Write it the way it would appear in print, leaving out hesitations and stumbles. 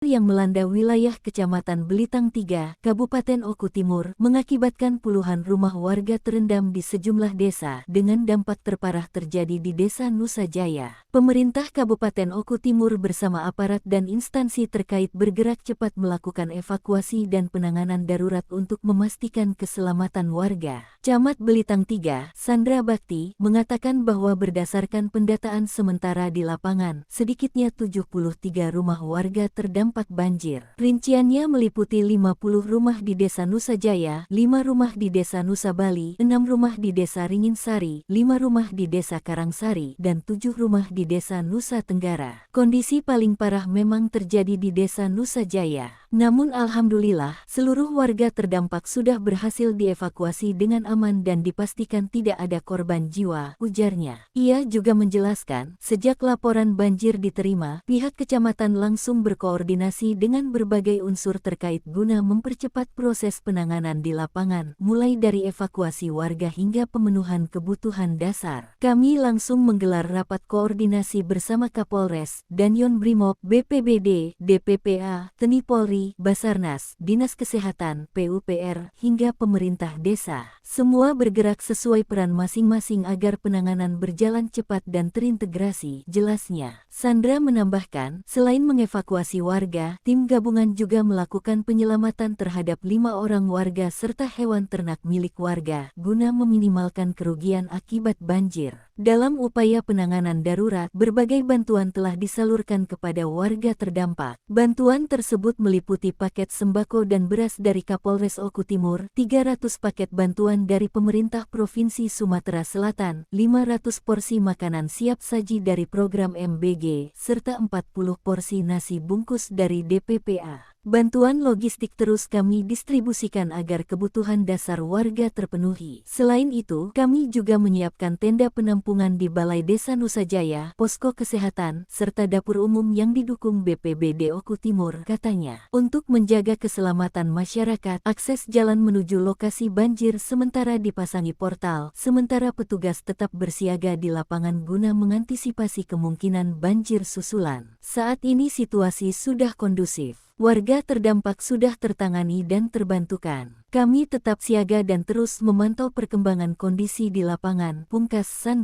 yang melanda wilayah Kecamatan Belitang 3, Kabupaten Oku Timur, mengakibatkan puluhan rumah warga terendam di sejumlah desa, dengan dampak terparah terjadi di Desa Nusa Jaya. Pemerintah Kabupaten Oku Timur bersama aparat dan instansi terkait bergerak cepat melakukan evakuasi dan penanganan darurat untuk memastikan keselamatan warga. Camat Belitang 3, Sandra Bakti, mengatakan bahwa berdasarkan pendataan sementara di lapangan, sedikitnya 73 rumah warga terdampak banjir. Rinciannya meliputi 50 rumah di Desa Nusa Jaya, 5 rumah di Desa Nusa Bali, 6 rumah di Desa Ringinsari, 5 rumah di Desa Karangsari, dan 7 rumah di Desa Nusa Tenggara. Kondisi paling parah memang terjadi di Desa Nusa Jaya. Namun alhamdulillah, seluruh warga terdampak sudah berhasil dievakuasi dengan aman dan dipastikan tidak ada korban jiwa, ujarnya. Ia juga menjelaskan, sejak laporan banjir diterima, pihak kecamatan langsung berkoordinasi dengan berbagai unsur terkait guna mempercepat proses penanganan di lapangan, mulai dari evakuasi warga hingga pemenuhan kebutuhan dasar. Kami langsung menggelar rapat koordinasi bersama Kapolres, Danyon Brimob, BPBD, DPPA, TNI Polri, Basarnas, Dinas Kesehatan, PUPR, hingga pemerintah desa. Semua bergerak sesuai peran masing-masing agar penanganan berjalan cepat dan terintegrasi, jelasnya. Sandra menambahkan, selain mengevakuasi warga, tim gabungan juga melakukan penyelamatan terhadap 5 orang warga serta hewan ternak milik warga, guna meminimalkan kerugian akibat banjir. Dalam upaya penanganan darurat, berbagai bantuan telah disalurkan kepada warga terdampak. Bantuan tersebut meliputi paket sembako dan beras dari Kapolres Oku Timur, 300 paket bantuan dari pemerintah Provinsi Sumatera Selatan, 500 porsi makanan siap saji dari program MBG, serta 40 porsi nasi bungkus dari DPPA. Bantuan logistik terus kami distribusikan agar kebutuhan dasar warga terpenuhi. Selain itu, kami juga menyiapkan tenda penampungan di Balai Desa Nusa Jaya, posko kesehatan, serta dapur umum yang didukung BPBD Oku Timur, katanya. Untuk menjaga keselamatan masyarakat, akses jalan menuju lokasi banjir sementara dipasangi portal, sementara petugas tetap bersiaga di lapangan guna mengantisipasi kemungkinan banjir susulan. Saat ini situasi sudah kondusif. Warga terdampak sudah tertangani dan terbantukan. Kami tetap siaga dan terus memantau perkembangan kondisi di lapangan, pungkas Sandra.